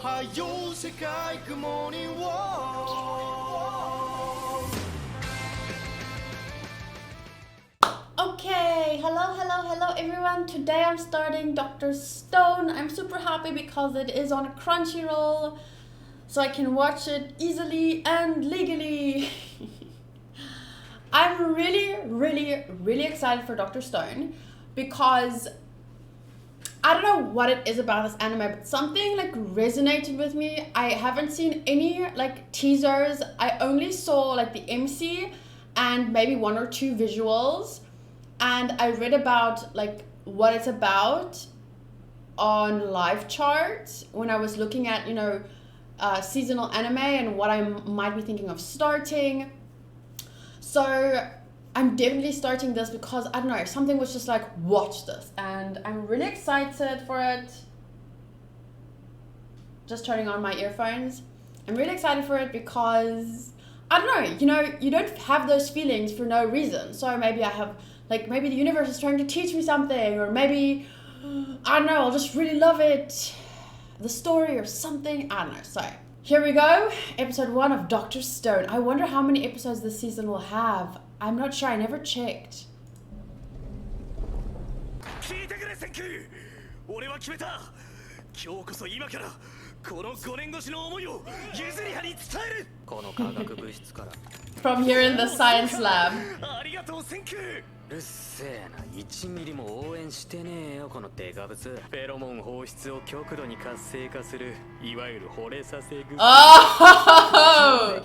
Okay, hello everyone. Today I'm starting Dr. Stone. I'm super happy because it is on Crunchyroll, so I can watch it easily and legally. I'm really excited for Dr. Stone because I don't know what it is about this anime, but something like resonated with me. I haven't seen any like teasers. I only saw like the MC and maybe one or two visuals, and I read about like what it's about on Live Chart when I was looking at, you know, seasonal anime and what I might be thinking of starting. So I'm definitely starting this because, I don't know, something was just like, watch this. And I'm really excited for it. Just turning on my earphones. I'm really excited for it because, I don't know, you know, you don't have those feelings for no reason. So maybe I have, like, maybe the universe is trying to teach me something. Or maybe, I don't know, I'll just really love it. The story or something, I don't know. So here we go. Episode 1 of Dr. Stone. I wonder how many episodes this season will have. I'm not sure, I never checked. From here in the science lab. Oh!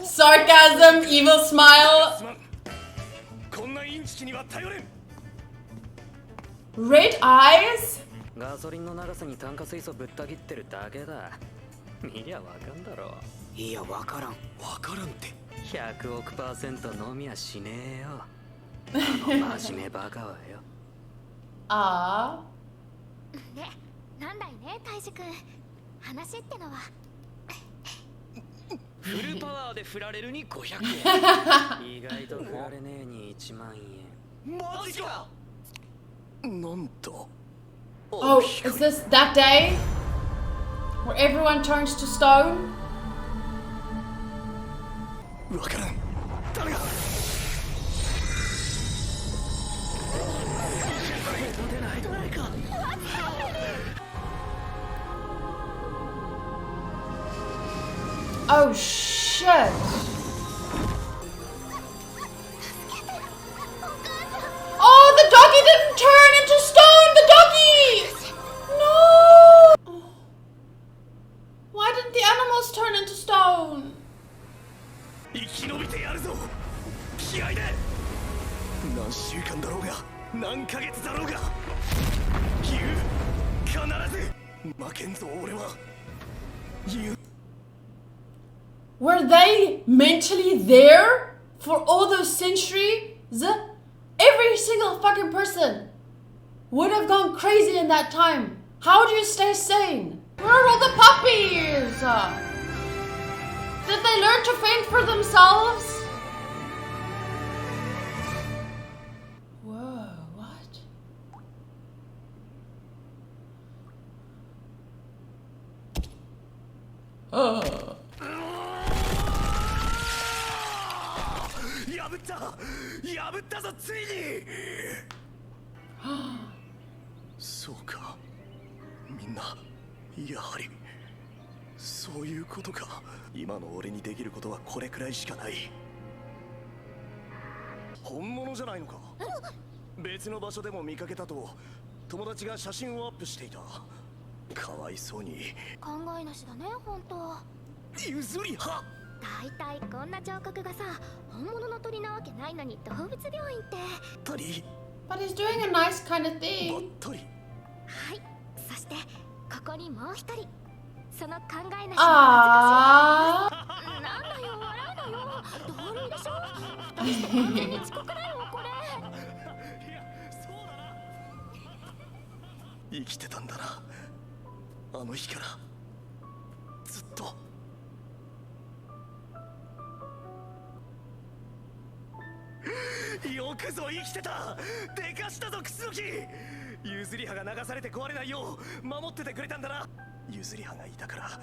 Sarcasm, evil smile. Red eyes? Ah. Oh, is this that day where everyone turns to stone? Oh shit! Oh, the doggy didn't turn into stone! The doggy! No! Why didn't the animals turn into stone? Were they mentally there for all those centuries? Every single fucking person would have gone crazy in that time. How do you stay sane? Where are all the puppies? Did they learn to fend for themselves? Whoa, what? Oh. But he's doing a nice kind of thing. Aww. 譲り派が流されて壊れないよう守っててくれたんだな。譲り派がいたから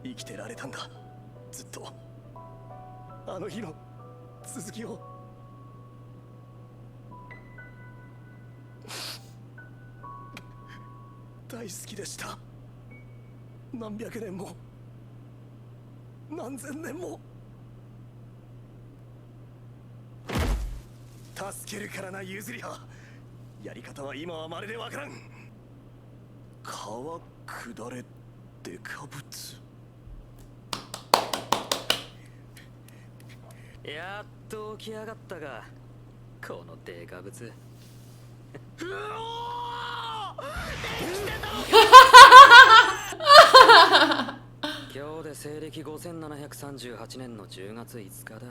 生きてられたんだ。ずっとあの日の続きを。大好きでした。何百年も何千年も。助けるからな譲り派。やり方は今はまるでわからん。川下れデカブツ。やっと起き上がったが、このデカブツ。うおー、生きてたのか。今日で西暦5738年の10月5日だ。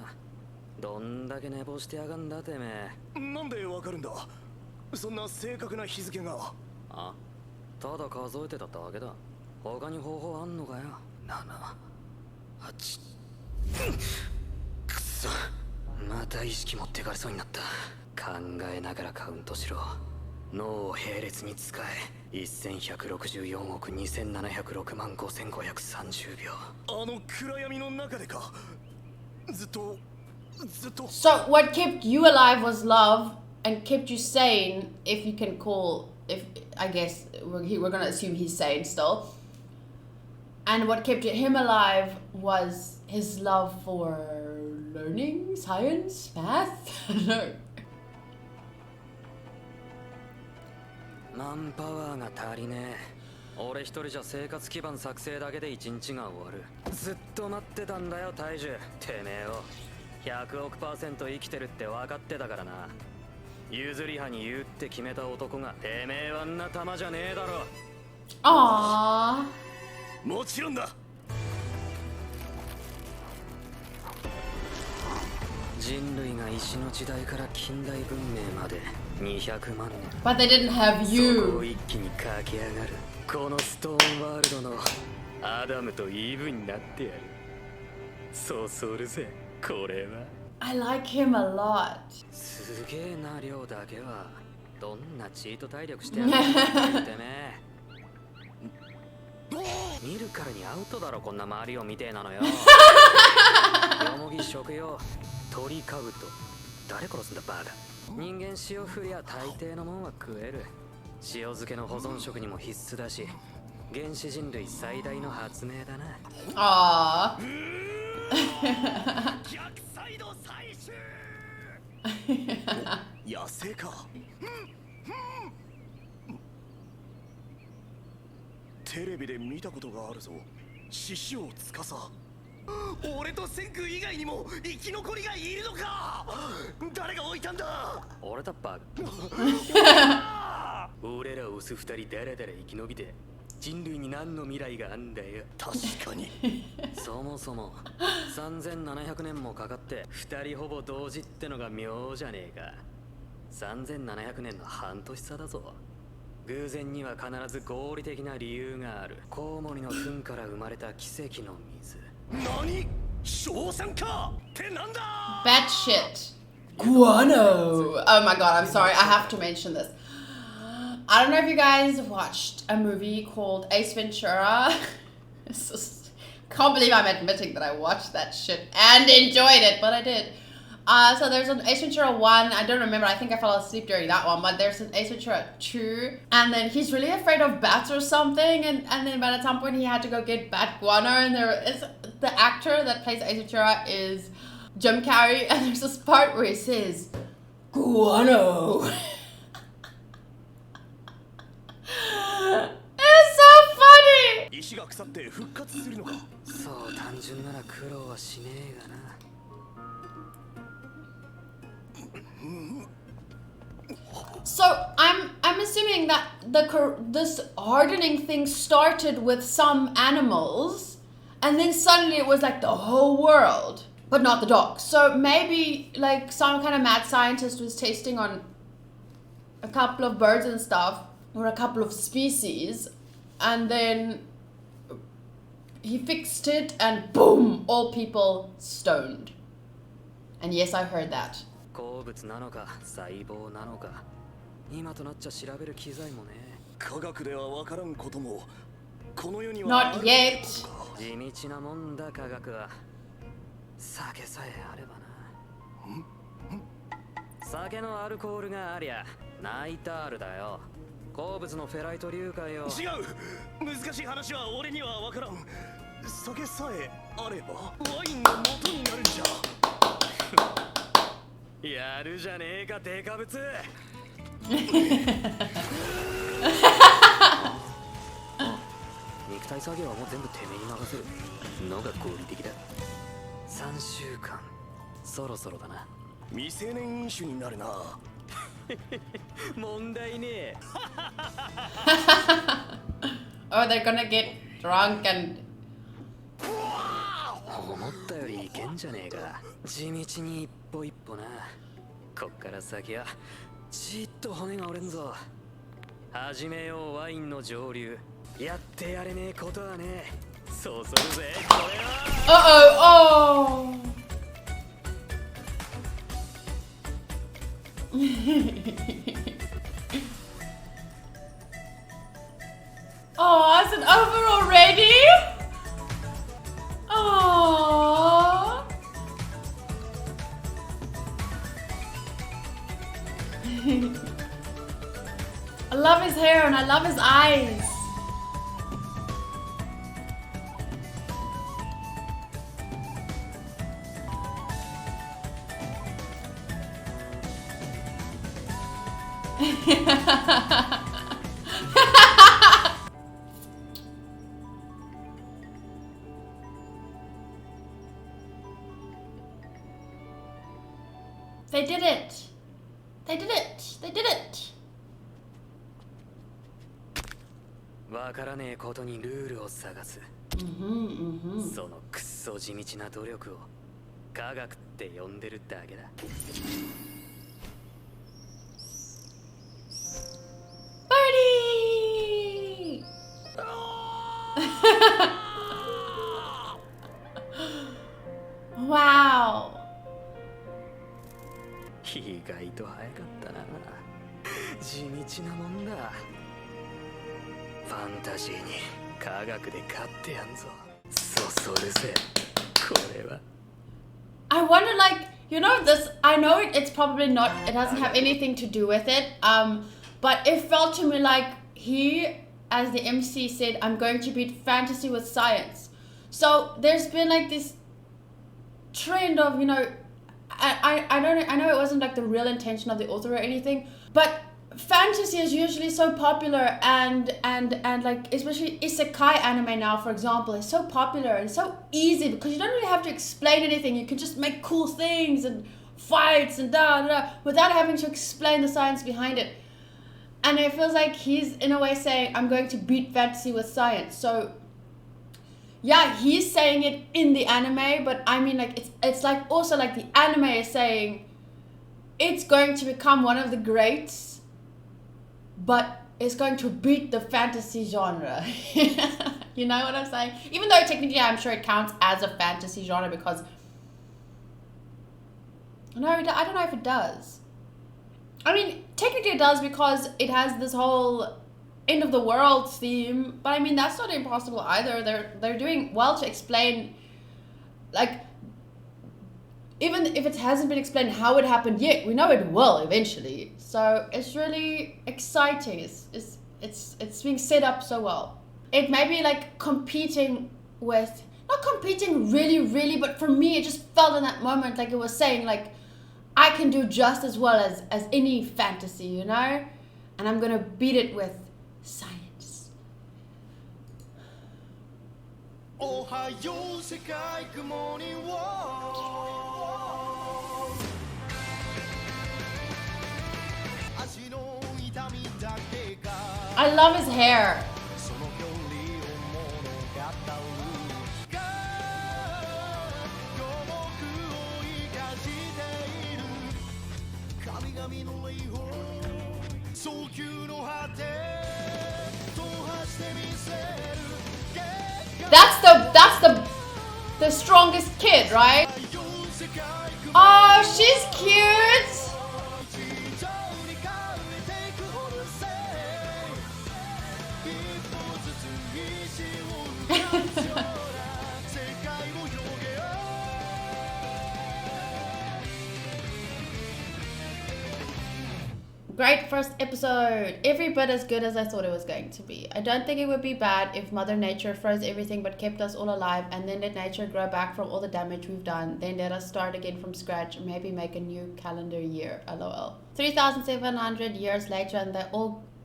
どんだけ寝坊してやがんだてめえ。なんでわかるんだ、そんな正確な日付が。あ、ただ数えてただけだ。他に方法あんのかよ。7、8。くそ、また意識持ってかれそうになった。考えながらカウントしろ。脳を並列に使え。1164億2706万5530秒。あの暗闇の中でか。ずっと So what kept you alive was love and kept you sane, if you can call, if I guess we're gonna assume he's sane still. And what kept him alive was his love for learning, science, math. I don't know. マンパワーが足りねえ。俺一人じゃ生活基盤作成だけで一日が終わる。ずっと待ってたんだよ大樹。てめえを100億%生きてるって分かってたからな。譲り派に言うって決めた男がてめえはんな玉じゃねえだろ。Aww. もちろんだ。人類が石の時代から近代文明まで200万年。 But they didn't have そこ you. を一気に駆け上がる。このストーンワールドのアダムとイブになってやる。そうするぜこれは。 I like him a lot. すげえな量だけは。どんなチート体力してやるんだてめえ。見るからにアウトだろこんな周りを見てえなのよ。よもぎ食用鳥かぶと誰殺すんだバカ。人間塩振りゃ大抵のもんは食える。塩漬けの保存食にも必須だし、原始人類最大の発明だな。Aww. 逆サイド最終。野生か。テレビで見たことがあるぞ。獅子王司。俺と千空以外にも生き残りがいるのか。誰が置いたんだ。俺だバカ。俺らオス二人だらだら生き延びて人類に何の未来があんだよ。確かに。そもそも3700年もかかって二人ほぼ同時ってのが妙じゃねえか。3700年の半年差だぞ。偶然には必ず合理的な理由がある。コウモリの糞から生まれた奇跡の水。何？硝酸かってなんだ。 Bad shit. Guano. Oh my god, I'm sorry. I have to mention this. I don't know if you guys watched a movie called Ace Ventura. Can't believe I'm admitting that I watched that shit and enjoyed it, but I did. So there's an Ace Ventura 1, I don't remember, I think I fell asleep during that one, but there's an Ace Ventura 2, and then he's really afraid of bats or something, and then at some point he had to go get bat guano, and there is, the actor that plays Ace Ventura is Jim Carrey, and there's this part where he says, guano. It's so funny! 石が腐って復活するのか。そう単純なら苦労はしねえがな。So I'm assuming that this hardening thing started with some animals, and then suddenly it was like the whole world, but not the dogs. So maybe like some kind of mad scientist was testing on a couple of birds and stuff, or a couple of species, and then he fixed it, and boom, all people stoned. And yes, I heard that. 鉱物なのか細胞なのか今となっちゃ調べる機材もね。科学ではわからんこともこの世には Not yet. 地道なもんだ科学は。酒さえあればな。酒のアルコールがありゃナイタールだよ。鉱物のフェライト流解を。違う。難しい話は俺にはわからん。酒さえあればワインの元になるんじゃ。やるじゃねえかデカブツ。肉体作業はもう全部てめえに任せるのが合理的だ。3週間そろそろだな。未成年飲酒になるな。問題ねえ。Oh, they're gonna get drunk and 思ったよりいけんじゃねえか。地道に一歩一歩な。こっから先はじっと骨が折れんぞ。始めようワインの蒸留。やってやれねえことはねえ。そうするぜこれは。oh. Oh, is it over already? Oh. I love his hair and I love his eyes. They did it. They did it. They did it. わからねえことにルールを探す。そのくっそ地道な努力を科学って呼んでるだけだ。Birdie! Wow. 意外と早かったな。地道なもんだ。ファンタジーに科学で勝ってやんぞ。そるぜこれは。I wonder, like, you know, this, I know it's probably not, it doesn't have anything to do with it, but it felt to me like he, as the MC said, I'm going to beat fantasy with science. So there's been like this trend of, you know, I know it wasn't like the real intention of the author or anything, but fantasy is usually so popular and like especially isekai anime now, for example, is so popular and so easy because you don't really have to explain anything. You can just make cool things and fights and without having to explain the science behind it. And it feels like he's in a way saying, I'm going to beat fantasy with science. So yeah, he's saying it in the anime, but I mean, like, it's like also like the anime is saying it's going to become one of the greats, but it's going to beat the fantasy genre. You know what I'm saying? Even though technically I'm sure it counts as a fantasy genre because no, I don't know if it does. I mean, technically it does because it has this whole end of the world theme, but I mean that's not impossible either. They're doing well to explain, like, even if it hasn't been explained how it happened yet, we know it will eventually. So it's really exciting. It's being set up so well. It may be like competing with, not competing really, but for me it just felt in that moment like it was saying like I can do just as well as any fantasy, you know, and I'm gonna beat it with science. I love his hair. That's the strongest kid, right? Oh, she's cute. Great first episode. Every bit as good as I thought it was going to be. I don't think it would be bad if Mother Nature froze everything but kept us all alive and then let nature grow back from all the damage we've done. Then let us start again from scratch and maybe make a new calendar year. LOL. 3,700 years later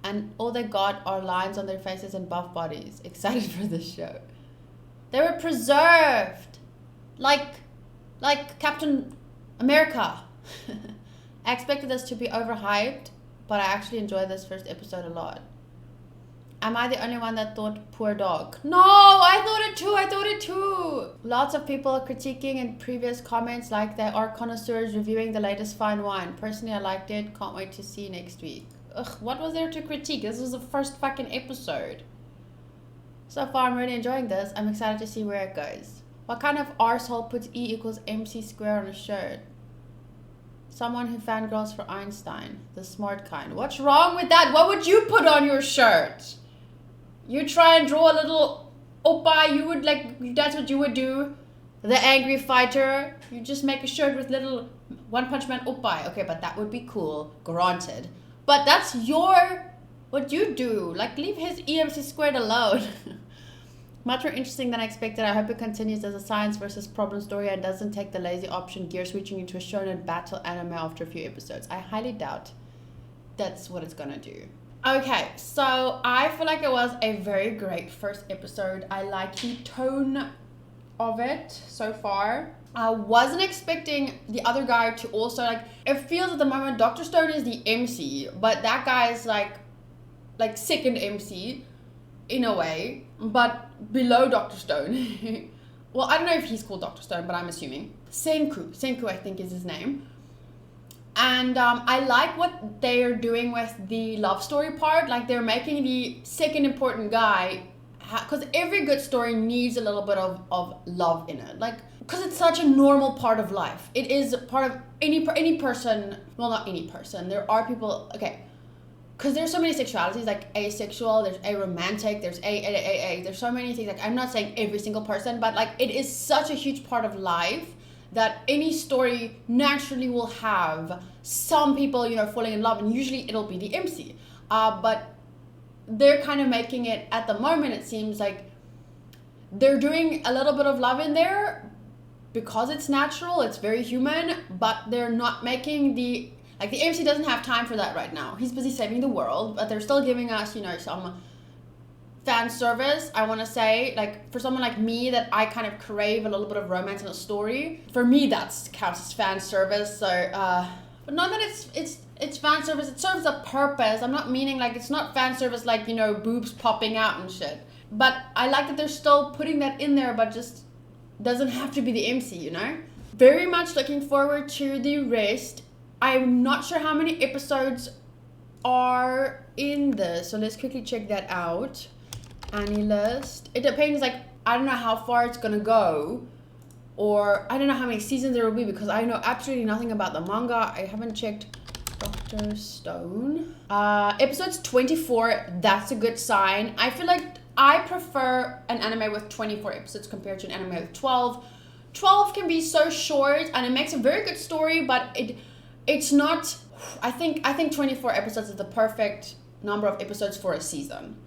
and all they got are lines on their faces and buff bodies. Excited for this show. They were preserved. Like Captain America. I expected this to be overhyped, but I actually enjoyed this first episode a lot. Am I the only one that thought poor dog? No, I thought it too. Lots of people are critiquing in previous comments like they are connoisseurs reviewing the latest fine wine. Personally, I liked it. Can't wait to see next week. Ugh, what was there to critique? This was the first fucking episode. So far, I'm really enjoying this. I'm excited to see where it goes. What kind of arsehole puts E equals MC square on a shirt? Someone who fangirls for Einstein. The smart kind. What's wrong with that? What would you put on your shirt? You try and draw a little oppa. You would that's what you would do. The angry fighter. You just make a shirt with little One Punch Man oppa. Okay, but that would be cool. Granted. But that's what you do. Like, leave his EMC squared alone. Much more interesting than I expected. I hope it continues as a science versus problem story and doesn't take the lazy option gear switching into a shonen battle anime after a few episodes. I highly doubt that's what it's gonna do. Okay, so I feel like it was a very great first episode. I like the tone of it so far. I wasn't expecting the other guy to also it feels at the moment Dr. Stone is the MC, but that guy is like second MC in a way, but below Dr. Stone. Well, I don't know if he's called Dr. Stone, but I'm assuming. Senku I think is his name. And I like what they're doing with the love story part. Like, they're making the second important guy, because every good story needs a little bit of love in it. Like, because it's such a normal part of life. It is part of any person. Well, not any person. There are people, okay, because there's so many sexualities, like asexual, there's aromantic, there's a. There's so many things. Like, I'm not saying every single person, but like, it is such a huge part of life that any story naturally will have some people, falling in love, and usually it'll be the MC. But they're kind of making it, at the moment, it seems like they're doing a little bit of love in there because it's natural, it's very human, but they're not making the MC doesn't have time for that right now. He's busy saving the world, but they're still giving us, some fan service. I want to say, like, for someone like me, that I kind of crave a little bit of romance in a story. For me, that counts as fan service. So, but not that it's fan service. It serves a purpose. I'm not meaning it's not fan service like, boobs popping out and shit. But I like that they're still putting that in there, but just doesn't have to be the MC, Very much looking forward to the rest. I'm not sure how many episodes are in this, so let's quickly check that out. Annie list. It depends, I don't know how far it's gonna go, or I don't know how many seasons there will be, because I know absolutely nothing about the manga. I haven't checked Dr. Stone. Episodes 24, that's a good sign. I feel like I prefer an anime with 24 episodes compared to an anime with 12. 12 can be so short, and it makes a very good story, but it's not. I think 24 episodes is the perfect number of episodes for a season.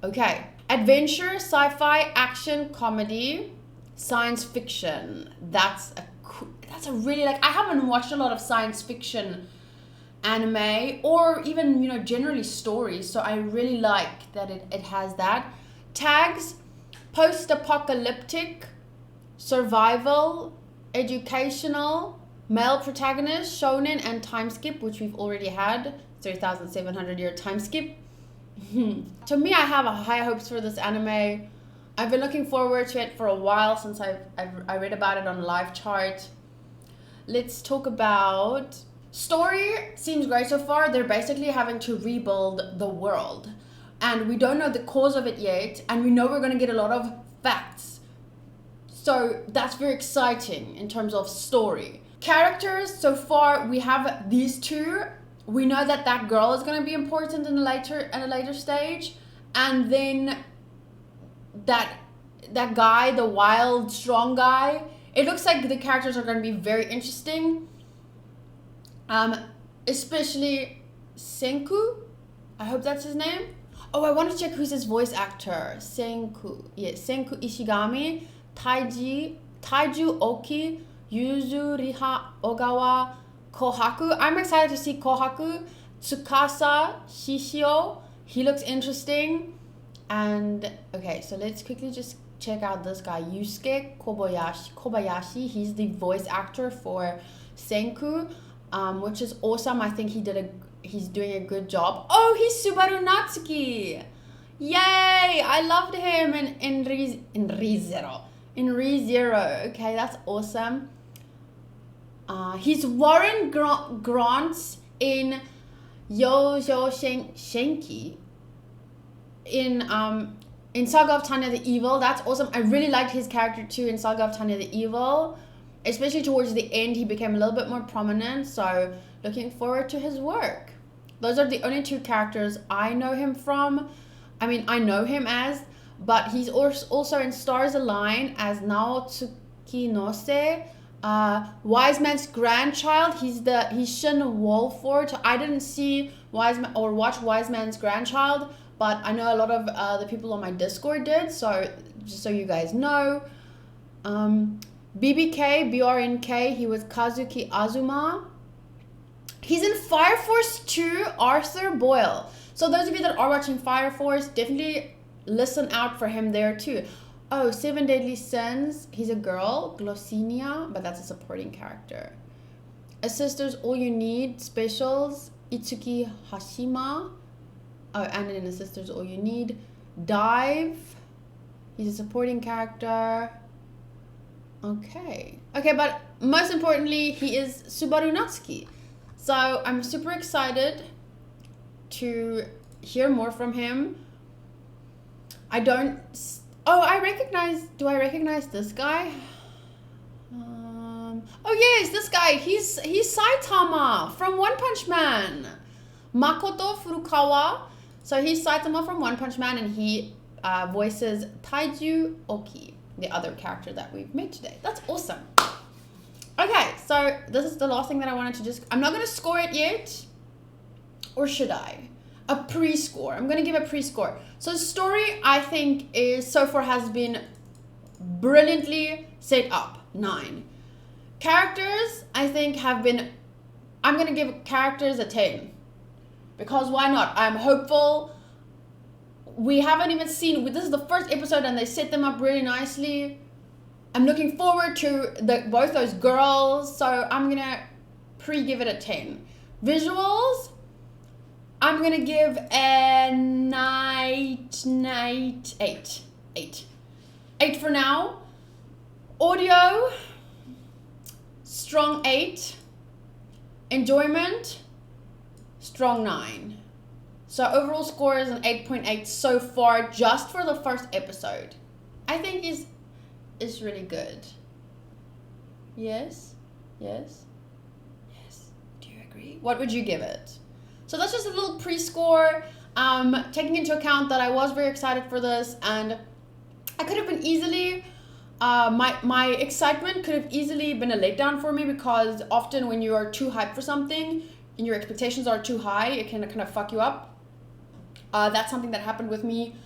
Okay. Adventure, sci-fi, action, comedy, science fiction. That's a really, I haven't watched a lot of science fiction anime, or even, generally stories, so I really like that it has that. Tags: post-apocalyptic, survival, educational, male protagonist, shonen, and time skip, which we've already had. 3,700 year time skip. To me, I have high hopes for this anime. I've been looking forward to it for a while, since I read about it on Live Chart. Let's talk about story. Seems great so far. They're basically having to rebuild the world, and we don't know the cause of it yet, and we know we're going to get a lot of facts, so that's very exciting in terms of story. Characters, so far we have these two. We know that girl is going to be important in a later stage, and then that guy, the wild, strong guy. It looks like the characters are going to be very interesting. Especially Senku. I hope that's his name. Oh, I want to check who's his voice actor. Senku. Yeah, Senku Ishigami, Taiju Oki, Yuzu Ogawa, Kohaku. I'm excited to see Kohaku. Tsukasa Shishio. He looks interesting. And okay, so let's quickly just check out this guy, Yusuke Kobayashi. He's the voice actor for Senku, which is awesome. I think he's doing a good job. Oh, he's Subaru Natsuki. Yay! I loved him in ReZero. Okay, that's awesome. He's Warren Grant in Yojo Shenki. In Saga of Tanya the Evil. That's awesome. I really liked his character too in Saga of Tanya the Evil. Especially towards the end, he became a little bit more prominent. So looking forward to his work. Those are the only two characters I know him from. I mean, I know him as, but he's also in Stars Align as Naotsuki Nose, Wise Man's grandchild. He's Shin Wolford. I didn't see watch Wise Man's grandchild, but I know a lot of the people on my Discord did. So just so you guys know, BRNK. He was Kazuki Azuma. He's in Fire Force 2, Arthur Boyle. So those of you that are watching Fire Force, definitely listen out for him there too. Oh, Seven Deadly Sins. He's a girl, Glossinia, but that's a supporting character. A Sister's All You Need, Specials, Itsuki Hashima. Oh, and in A Sister's All You Need, Dive. He's a supporting character. Okay, but most importantly, he is Subaru Natsuki. So I'm super excited to hear more from him. Do I recognize this guy? Oh yes, this guy. He's Saitama from One Punch Man. Makoto Furukawa. So he's Saitama from One Punch Man, and he voices Taiju Oki, the other character that we've met today. That's awesome. Okay, so this is the last thing that I wanted to I'm not going to score it yet. Or should I? A pre-score. I'm going to give a pre-score. So the story, I think, so far has been brilliantly set up. 9. Characters, I think, I'm going to give characters a 10. Because why not? I'm hopeful. We haven't even seen, this is the first episode and they set them up really nicely. I'm looking forward to both those girls, so I'm going to give it a 10. Visuals, I'm going to give an 8. 8 for now. Audio, strong 8. Enjoyment, strong 9. So overall score is an 8.8 so far, just for the first episode. I think is really good. Yes. Do you agree? What would you give it? So that's just a little pre-score, taking into account that I was very excited for this, and I could have been easily, my excitement could have easily been a letdown for me, because often when you are too hyped for something and your expectations are too high, it can kind of fuck you up. That's something that happened with me.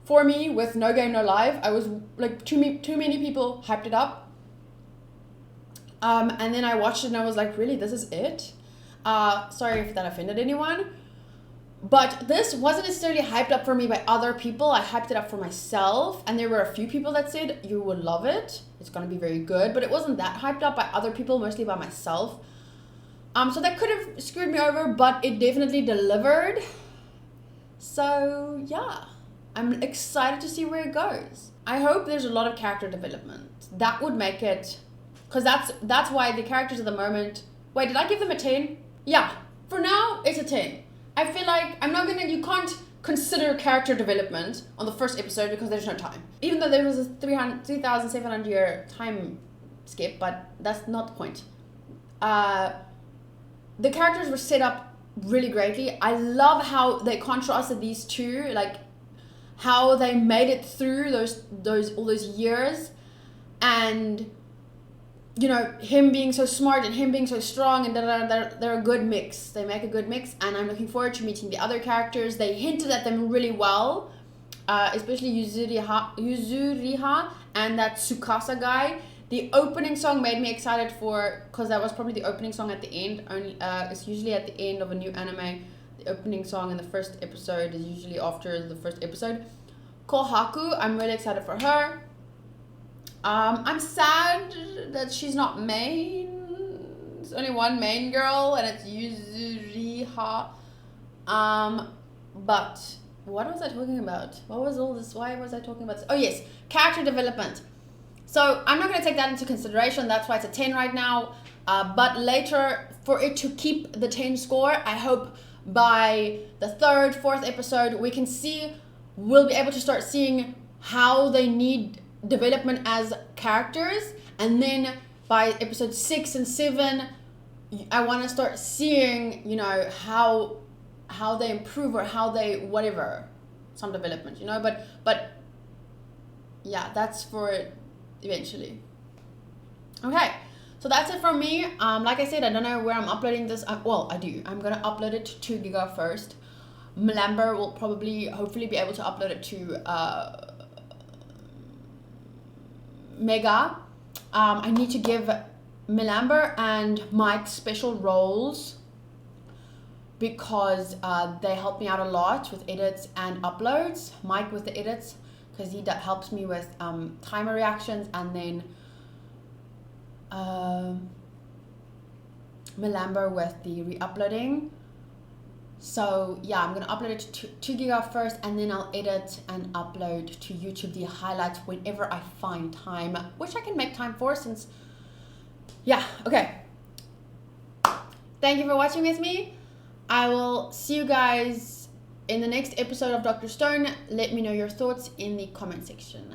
For me, with No Game No Live, I was like, too many people hyped it up. And then I watched it and I was like, really, this is it? Sorry if that offended anyone. But this wasn't necessarily hyped up for me by other people. I hyped it up for myself. And there were a few people that said, you would love it. It's going to be very good. But it wasn't that hyped up by other people, mostly by myself. So that could have screwed me over, but it definitely delivered. So, yeah. I'm excited to see where it goes. I hope there's a lot of character development. That would make it... Because that's why the characters at the moment... Wait, did I give them a 10? Yeah. For now, it's a 10. I feel like you can't consider character development on the first episode because there's no time. Even though there was a 3,700 year time skip, but that's not the point. The characters were set up really greatly. I love how they contrasted these two, like how they made it through all those years, and you know, him being so smart and him being so strong, and they're a good mix. They make a good mix, and I'm looking forward to meeting the other characters. They hinted at them really well, especially Yuzuriha and that Tsukasa guy. The opening song made me excited because that was probably the opening song at the end. It's usually at the end of a new anime. The opening song in the first episode is usually after the first episode. Kohaku, I'm really excited for her. I'm sad that she's not main. There's only one main girl, and it's Yuzuriha. But what was I talking about? What was all this? Why was I talking about this? Oh yes, character development. So I'm not going to take that into consideration. That's why it's a 10 right now. But later, for it to keep the 10 score, I hope by the 3rd, 4th episode, we'll be able to start seeing how they need development as characters. And then by episode 6 and 7, I want to start seeing, you know, how they improve or how they whatever, some development, you know. But yeah, that's for it eventually. Okay, so that's it from me. Like I said, I don't know where I'm uploading this. Well, I do. I'm gonna upload it to 2 Giga first. Melamber will hopefully be able to upload it to Mega. I need to give Melamber and Mike special roles because they help me out a lot with edits and uploads. Mike with the edits, because he helps me with timer reactions, and then Melamber with the re-uploading. So yeah, I'm gonna upload it to 2 Giga first, and then I'll edit and upload to YouTube the highlights whenever I find time, which I can make time for since, yeah, okay. Thank you for watching with me. I will see you guys in the next episode of Dr. Stone. Let me know your thoughts in the comment section.